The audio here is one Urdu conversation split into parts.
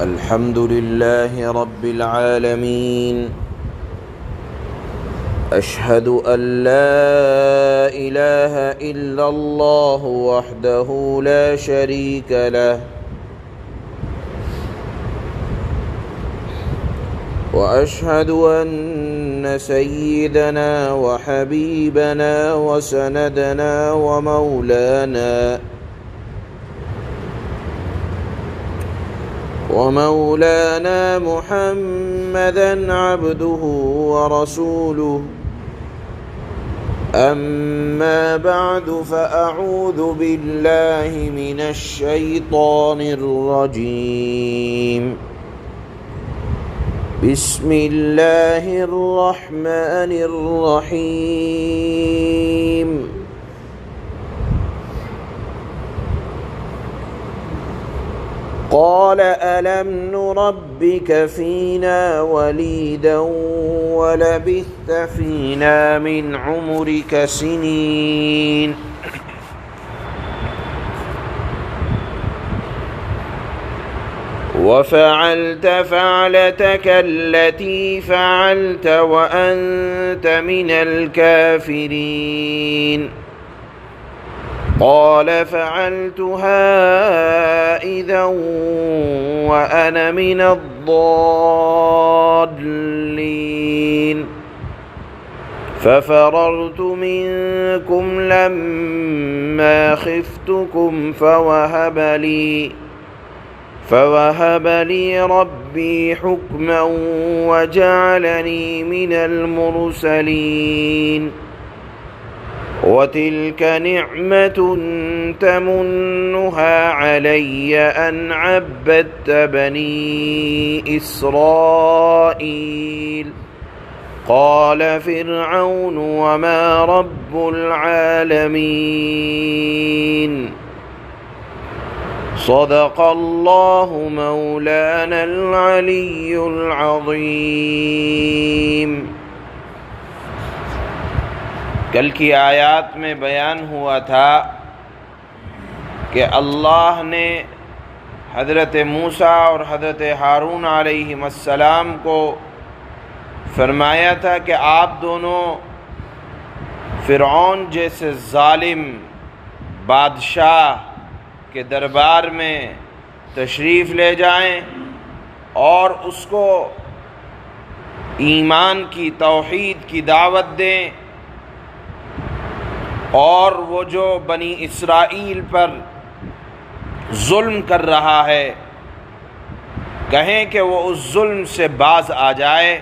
الحمد لله رب العالمين. أشهد أن لا إله إلا الله وحده لا شريك له، وأشهد أن سيدنا وحبيبنا وسندنا ومولانا محمدًا عبده ورسوله. أما بعد، فأعوذ بالله من الشيطان الرجيم. بسم الله الرحمن الرحيم. قال ألم نربك فينا وليدا ولبثت فينا من عمرك سنين. وفعلت فعلتك التي فعلت وأنت من الكافرين. قال فعلتها إذا وأنا من الضالين. ففررت منكم لما خفتكم فوهب لي ربي حكما وجعلني من المرسلين. وتلك نعمة تمنها علي أن عبدت بني إسرائيل. قال فرعون وما رب العالمين. صدق الله مولانا العلي العظيم. کل کی آیات میں بیان ہوا تھا کہ اللہ نے حضرت موسیٰ اور حضرت ہارون علیہ السلام کو فرمایا تھا کہ آپ دونوں فرعون جیسے ظالم بادشاہ کے دربار میں تشریف لے جائیں اور اس کو ایمان کی، توحید کی دعوت دیں، اور وہ جو بنی اسرائیل پر ظلم کر رہا ہے کہیں کہ وہ اس ظلم سے باز آ جائے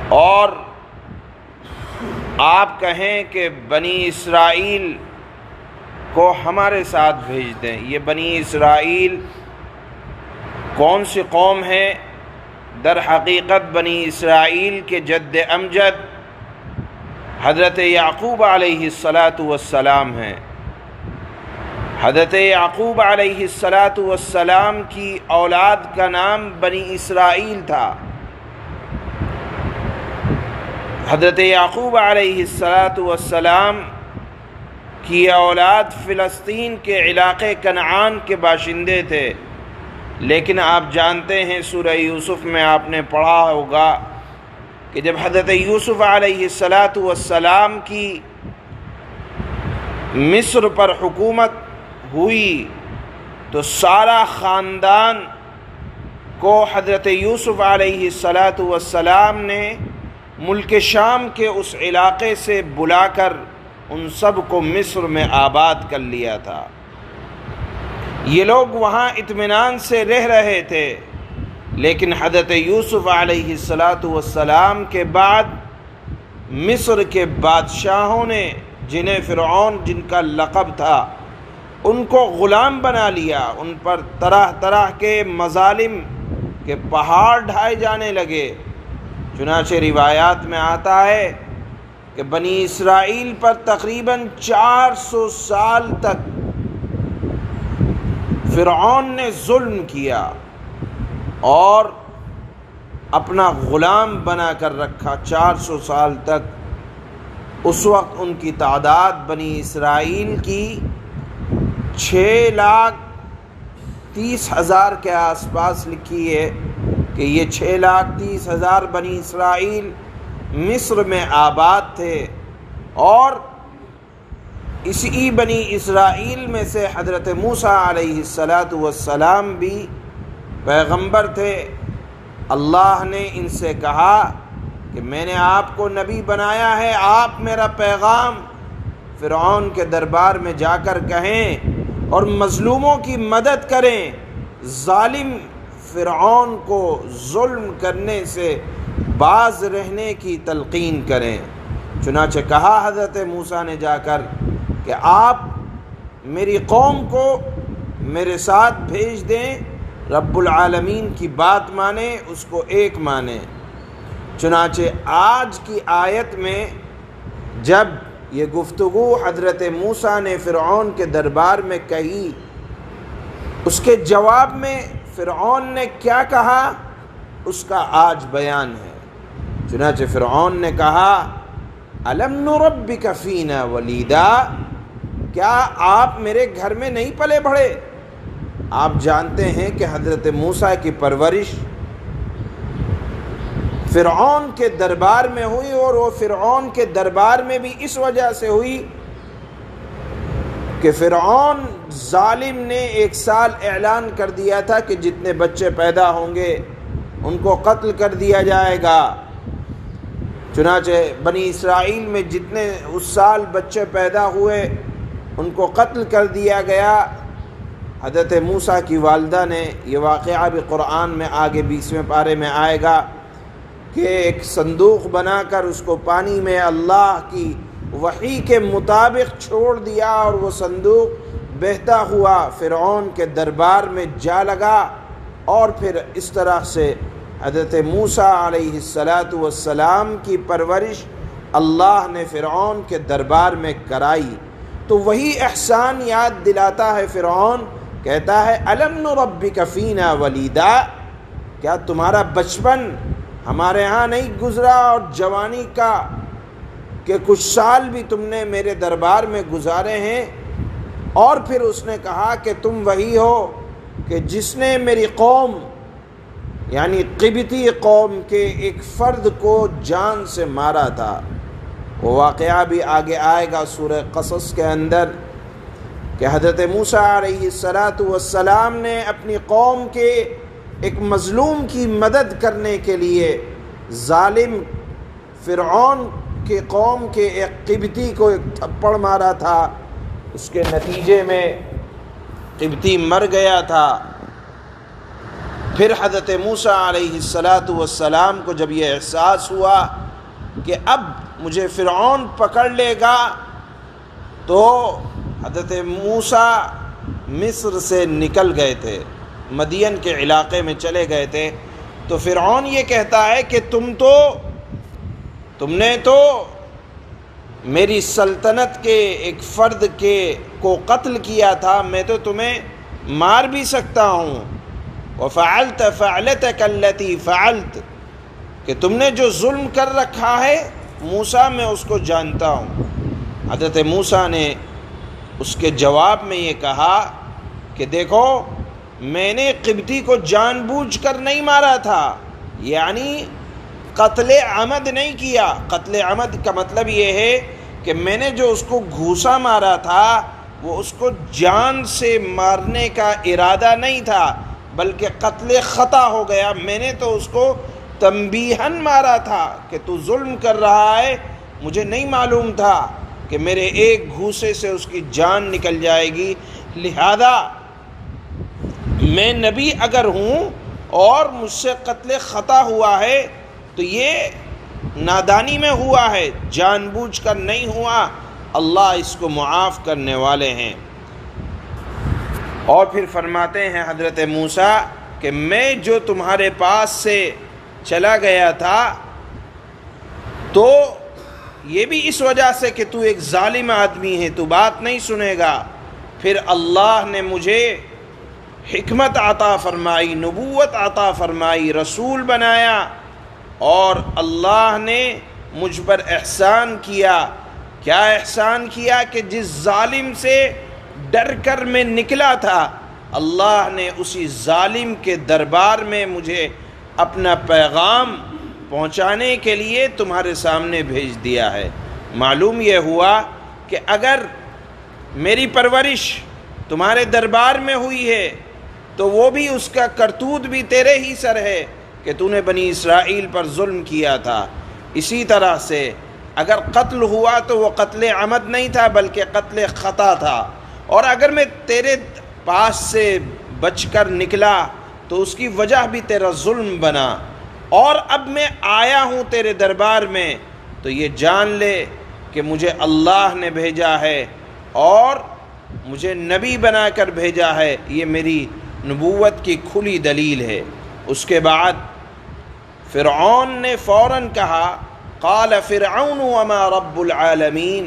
اور آپ کہیں کہ بنی اسرائیل کو ہمارے ساتھ بھیج دیں۔ یہ بنی اسرائیل کون سی قوم ہے؟ در حقیقت بنی اسرائیل کے جد امجد حضرت یعقوب علیہ السلام ہیں۔ حضرت یعقوب علیہ السلام کی اولاد کا نام بنی اسرائیل تھا۔ حضرت یعقوب علیہ السلام کی اولاد فلسطین کے علاقے کنعان کے باشندے تھے، لیکن آپ جانتے ہیں سورہ یوسف میں آپ نے پڑھا ہوگا کہ جب حضرت یوسف علیہ السلام کی مصر پر حکومت ہوئی تو سارا خاندان کو حضرت یوسف علیہ السلام نے ملک شام کے اس علاقے سے بلا کر ان سب کو مصر میں آباد کر لیا تھا۔ یہ لوگ وہاں اطمینان سے رہ رہے تھے، لیکن حضرت یوسف علیہ السلام کے بعد مصر کے بادشاہوں نے، جنہیں فرعون جن کا لقب تھا، ان کو غلام بنا لیا، ان پر طرح طرح کے مظالم کے پہاڑ ڈھائے جانے لگے۔ چنانچہ روایات میں آتا ہے کہ بنی اسرائیل پر تقریباً 400 سال تک فرعون نے ظلم کیا اور اپنا غلام بنا کر رکھا 400 سال تک۔ اس وقت ان کی تعداد بنی اسرائیل کی 6 30,000 کے آس پاس لکھی ہے کہ یہ 6,30,000 بنی اسرائیل مصر میں آباد تھے، اور اسی بنی اسرائیل میں سے حضرت موسیٰ علیہ السلام بھی پیغمبر تھے۔ اللہ نے ان سے کہا کہ میں نے آپ کو نبی بنایا ہے، آپ میرا پیغام فرعون کے دربار میں جا کر کہیں اور مظلوموں کی مدد کریں، ظالم فرعون کو ظلم کرنے سے باز رہنے کی تلقین کریں۔ چنانچہ کہا حضرت موسیٰ نے جا کر کہ آپ میری قوم کو میرے ساتھ بھیج دیں، رب العالمین کی بات مانیں، اس کو ایک مانیں۔ چنانچہ آج کی آیت میں جب یہ گفتگو حضرت موسیٰ نے فرعون کے دربار میں کہی، اس کے جواب میں فرعون نے کیا کہا اس کا آج بیان ہے۔ چنانچہ فرعون نے کہا الم نربک فینا ولیدا، کیا آپ میرے گھر میں نہیں پلے بڑھے؟ آپ جانتے ہیں کہ حضرت موسیٰ کی پرورش فرعون کے دربار میں ہوئی، اور وہ فرعون کے دربار میں بھی اس وجہ سے ہوئی کہ فرعون ظالم نے 1 سال اعلان کر دیا تھا کہ جتنے بچے پیدا ہوں گے ان کو قتل کر دیا جائے گا۔ چنانچہ بنی اسرائیل میں جتنے اس سال بچے پیدا ہوئے ان کو قتل کر دیا گیا۔ حضرت موسیٰ کی والدہ نے، یہ واقعہ بھی قرآن میں آگے 20ویں پارے میں آئے گا، کہ ایک صندوق بنا کر اس کو پانی میں اللہ کی وحی کے مطابق چھوڑ دیا، اور وہ صندوق بہتا ہوا فرعون کے دربار میں جا لگا، اور پھر اس طرح سے حضرت موسیٰ علیہ السلام کی پرورش اللہ نے فرعون کے دربار میں کرائی۔ تو وہی احسان یاد دلاتا ہے فرعون، کہتا ہے الم نربک فینا ولیدا، کیا تمہارا بچپن ہمارے ہاں نہیں گزرا، اور جوانی کا کہ کچھ سال بھی تم نے میرے دربار میں گزارے ہیں؟ اور پھر اس نے کہا کہ تم وہی ہو کہ جس نے میری قوم یعنی قبطی قوم کے ایک فرد کو جان سے مارا تھا۔ وہ واقعہ بھی آگے آئے گا سورہ قصص کے اندر، کہ حضرت موسیٰ علیہ السلام نے اپنی قوم کے ایک مظلوم کی مدد کرنے کے لیے ظالم فرعون کے قوم کے ایک قبطی کو ایک تھپڑ مارا تھا، اس کے نتیجے میں قبطی مر گیا تھا۔ پھر حضرت موسیٰ علیہ السلام کو جب یہ احساس ہوا کہ اب مجھے فرعون پکڑ لے گا، تو حضرت موسیٰ مصر سے نکل گئے تھے، مدین کے علاقے میں چلے گئے تھے۔ تو فرعون یہ کہتا ہے کہ تم نے تو میری سلطنت کے ایک فرد کو قتل کیا تھا، میں تو تمہیں مار بھی سکتا ہوں۔ وَفَعَلْتَ فَعْلَتَكَ الَّتِي فَعَلْتَ، کہ تم نے جو ظلم کر رکھا ہے موسیٰ میں اس کو جانتا ہوں۔ حضرت موسیٰ نے اس کے جواب میں یہ کہا کہ دیکھو، میں نے قبطی کو جان بوجھ کر نہیں مارا تھا، یعنی قتل عمد نہیں کیا۔ قتل عمد کا مطلب یہ ہے کہ میں نے جو اس کو گھوسا مارا تھا وہ اس کو جان سے مارنے کا ارادہ نہیں تھا، بلکہ قتل خطا ہو گیا۔ میں نے تو اس کو تنبیہاً مارا تھا کہ تو ظلم کر رہا ہے، مجھے نہیں معلوم تھا کہ میرے ایک گھوسے سے اس کی جان نکل جائے گی، لہذا میں نبی اگر ہوں اور مجھ سے قتل خطا ہوا ہے تو یہ نادانی میں ہوا ہے، جان بوجھ کر نہیں ہوا، اللہ اس کو معاف کرنے والے ہیں۔ اور پھر فرماتے ہیں حضرت موسیٰ کہ میں جو تمہارے پاس سے چلا گیا تھا تو یہ بھی اس وجہ سے کہ تو ایک ظالم آدمی ہے، تو بات نہیں سنے گا۔ پھر اللہ نے مجھے حکمت عطا فرمائی، نبوت عطا فرمائی، رسول بنایا، اور اللہ نے مجھ پر احسان کیا۔ کیا احسان کیا؟ کہ جس ظالم سے ڈر کر میں نکلا تھا، اللہ نے اسی ظالم کے دربار میں مجھے اپنا پیغام پہنچانے کے لیے تمہارے سامنے بھیج دیا ہے۔ معلوم یہ ہوا کہ اگر میری پرورش تمہارے دربار میں ہوئی ہے تو وہ بھی اس کا کرتوت بھی تیرے ہی سر ہے کہ تو نے بنی اسرائیل پر ظلم کیا تھا۔ اسی طرح سے اگر قتل ہوا تو وہ قتل عمد نہیں تھا بلکہ قتل خطا تھا، اور اگر میں تیرے پاس سے بچ کر نکلا تو اس کی وجہ بھی تیرا ظلم بنا، اور اب میں آیا ہوں تیرے دربار میں تو یہ جان لے کہ مجھے اللہ نے بھیجا ہے اور مجھے نبی بنا کر بھیجا ہے، یہ میری نبوت کی کھلی دلیل ہے۔ اس کے بعد فرعون نے فوراً کہا، قال فرعون وما رب العالمین،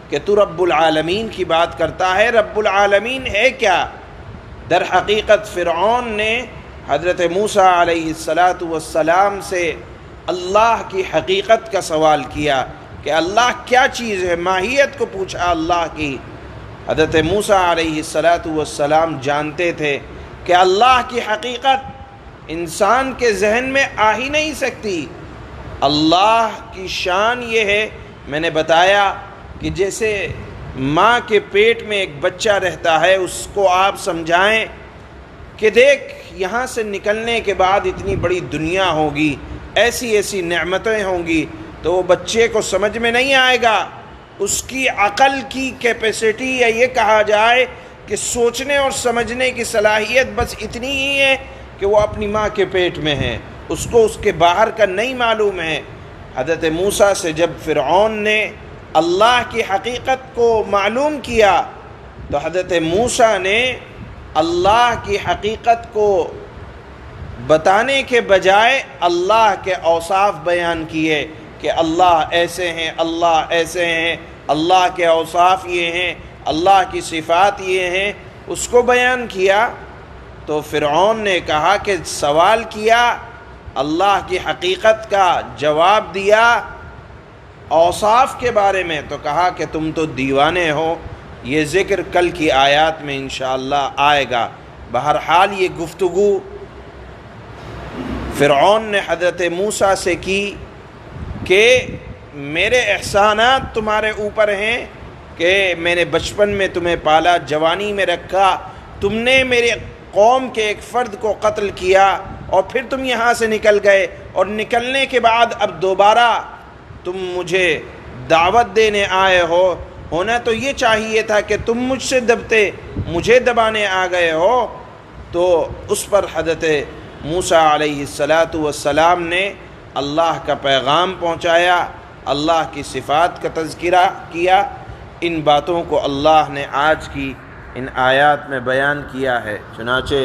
کہ تو رب العالمین کی بات کرتا ہے، رب العالمین ہے کیا؟ در حقیقت فرعون نے حضرت موسیٰ علیہ السلام سے اللہ کی حقیقت کا سوال کیا کہ اللہ کیا چیز ہے، ماہیت کو پوچھا اللہ کی۔ حضرت موسیٰ علیہ السلام جانتے تھے کہ اللہ کی حقیقت انسان کے ذہن میں آ ہی نہیں سکتی۔ اللہ کی شان یہ ہے، میں نے بتایا کہ جیسے ماں کے پیٹ میں ایک بچہ رہتا ہے، اس کو آپ سمجھائیں کہ دیکھ یہاں سے نکلنے کے بعد اتنی بڑی دنیا ہوگی، ایسی ایسی نعمتیں ہوں گی، تو وہ بچے کو سمجھ میں نہیں آئے گا۔ اس کی عقل کی کیپیسٹی، یا یہ کہا جائے کہ سوچنے اور سمجھنے کی صلاحیت بس اتنی ہی ہے کہ وہ اپنی ماں کے پیٹ میں ہے، اس کو اس کے باہر کا نہیں معلوم ہے۔ حضرت موسیٰ سے جب فرعون نے اللہ کی حقیقت کو معلوم کیا تو حضرت موسیٰ نے اللہ کی حقیقت کو بتانے کے بجائے اللہ کے اوصاف بیان کیے کہ اللہ ایسے ہیں، اللہ ایسے ہیں، اللہ کے اوصاف یہ ہیں، اللہ کی صفات یہ ہیں، اس کو بیان کیا۔ تو فرعون نے کہا کہ سوال کیا، اللہ کی حقیقت کا جواب دیا، اوصاف کے بارے میں تو کہا کہ تم تو دیوانے ہو۔ یہ ذکر کل کی آیات میں انشاءاللہ آئے گا۔ بہرحال یہ گفتگو فرعون نے حضرت موسیٰ سے کی کہ میرے احسانات تمہارے اوپر ہیں کہ میں نے بچپن میں تمہیں پالا، جوانی میں رکھا، تم نے میرے قوم کے ایک فرد کو قتل کیا اور پھر تم یہاں سے نکل گئے، اور نکلنے کے بعد اب دوبارہ تم مجھے دعوت دینے آئے ہو۔ ہونا تو یہ چاہیے تھا کہ تم مجھ سے دبتے، مجھے دبانے آ گئے ہو۔ تو اس پر حضرت موسیٰ علیہ السلام نے اللہ کا پیغام پہنچایا، اللہ کی صفات کا تذکرہ کیا۔ ان باتوں کو اللہ نے آج کی ان آیات میں بیان کیا ہے۔ چنانچہ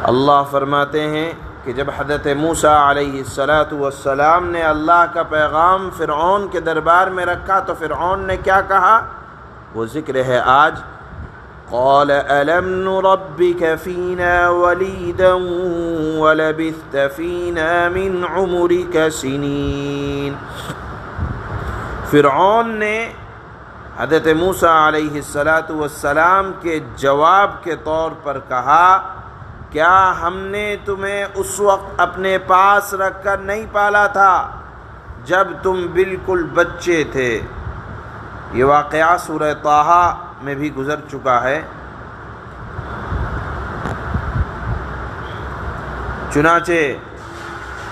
اللہ فرماتے ہیں کہ جب حضرت موسیٰ علیہ السلام نے اللہ کا پیغام فرعون کے دربار میں رکھا تو فرعون نے کیا کہا، وہ ذکر ہے آج۔ قال ألم نربك فينا وليدا ولبثت فينا من عمرك سنين۔ فرعون نے حضرت موسیٰ علیہ السلام کے جواب کے طور پر کہا، کیا ہم نے تمہیں اس وقت اپنے پاس رکھ کر نہیں پالا تھا جب تم بالکل بچے تھے؟ یہ واقعہ سورہ طٰہٰ میں بھی گزر چکا ہے۔ چنانچہ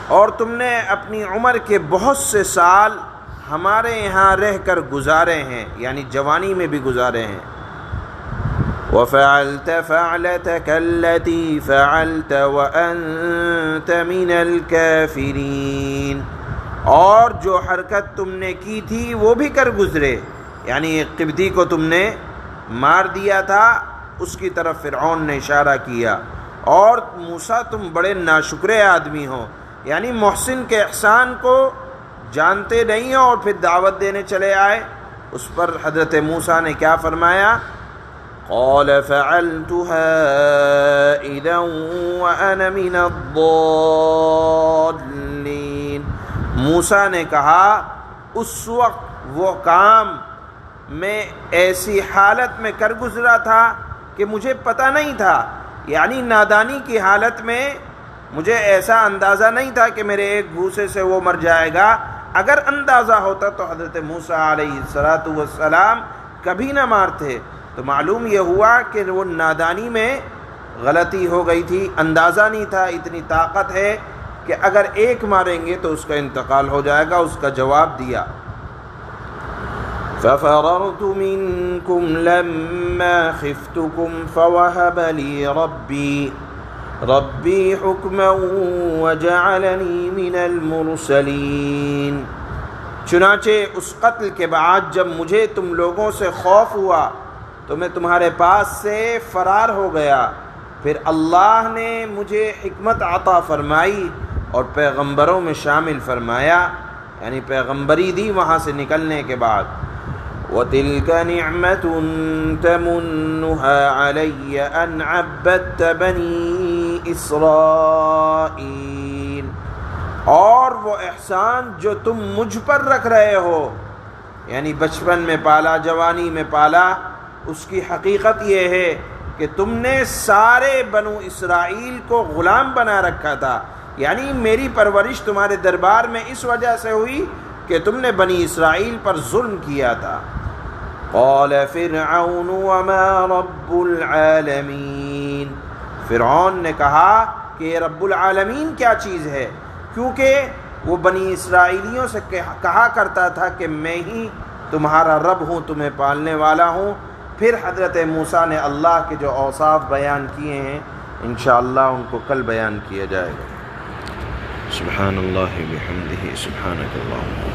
اور تم نے اپنی عمر کے بہت سے سال ہمارے یہاں رہ کر گزارے ہیں، یعنی جوانی میں بھی گزارے ہیں۔ وَفَعَلْتَ فَعْلَتَكَ الَّتِي فَعَلْتَ وَأَنْتَ مِنَ الْكَافِرِينَ، اور جو حرکت تم نے کی تھی وہ بھی کر گزرے، یعنی ایک قبطی کو تم نے مار دیا تھا، اس کی طرف فرعون نے اشارہ کیا۔ اور موسیٰ تم بڑے ناشکرے آدمی ہو، یعنی محسن کے احسان کو جانتے نہیں ہو اور پھر دعوت دینے چلے آئے۔ اس پر حضرت موسیٰ نے کیا فرمایا، قال فعلتها اذا وانا من الضالين۔ موسیٰ نے کہا اس وقت وہ کام میں ایسی حالت میں کر گزرا تھا کہ مجھے پتہ نہیں تھا، یعنی نادانی کی حالت میں مجھے ایسا اندازہ نہیں تھا کہ میرے ایک گھوسے سے وہ مر جائے گا۔ اگر اندازہ ہوتا تو حضرت موسیٰ علیہ السلام کبھی نہ مارتے۔ تو معلوم یہ ہوا کہ وہ نادانی میں غلطی ہو گئی تھی، اندازہ نہیں تھا، اتنی طاقت ہے کہ اگر ایک ماریں گے تو اس کا انتقال ہو جائے گا، اس کا جواب دیا۔ فَفَرَرْتُ مِنْكُمْ لَمَّا خِفْتُكُمْ فَوَهَبَ لِي ربی حکما وجعلنی من المرسلین۔ چنانچہ اس قتل کے بعد جب مجھے تم لوگوں سے خوف ہوا تو میں تمہارے پاس سے فرار ہو گیا، پھر اللہ نے مجھے حکمت عطا فرمائی اور پیغمبروں میں شامل فرمایا، یعنی پیغمبری دی وہاں سے نکلنے کے بعد۔ وَتِلْكَ نِعْمَةٌ تَمُنُّهَا عَلَيَّ أَنْ عَبَّدْتَ بَنِي إِسْرَائِيلَ، اور وہ احسان جو تم مجھ پر رکھ رہے ہو، یعنی بچپن میں پالا، جوانی میں پالا، اس کی حقیقت یہ ہے کہ تم نے سارے بنو اسرائیل کو غلام بنا رکھا تھا، یعنی میری پرورش تمہارے دربار میں اس وجہ سے ہوئی کہ تم نے بنی اسرائیل پر ظلم کیا تھا۔ قال فرعون وما رب العالمین، فرعون نے کہا کہ یہ رب العالمین کیا چیز ہے، کیونکہ وہ بنی اسرائیلیوں سے کہا کرتا تھا کہ میں ہی تمہارا رب ہوں، تمہیں پالنے والا ہوں۔ پھر حضرت موسیٰ نے اللہ کے جو اوصاف بیان کیے ہیں انشاءاللہ ان کو کل بیان کیا جائے گا۔ سبحان اللہ بحمدہ، سبحانک اللہم۔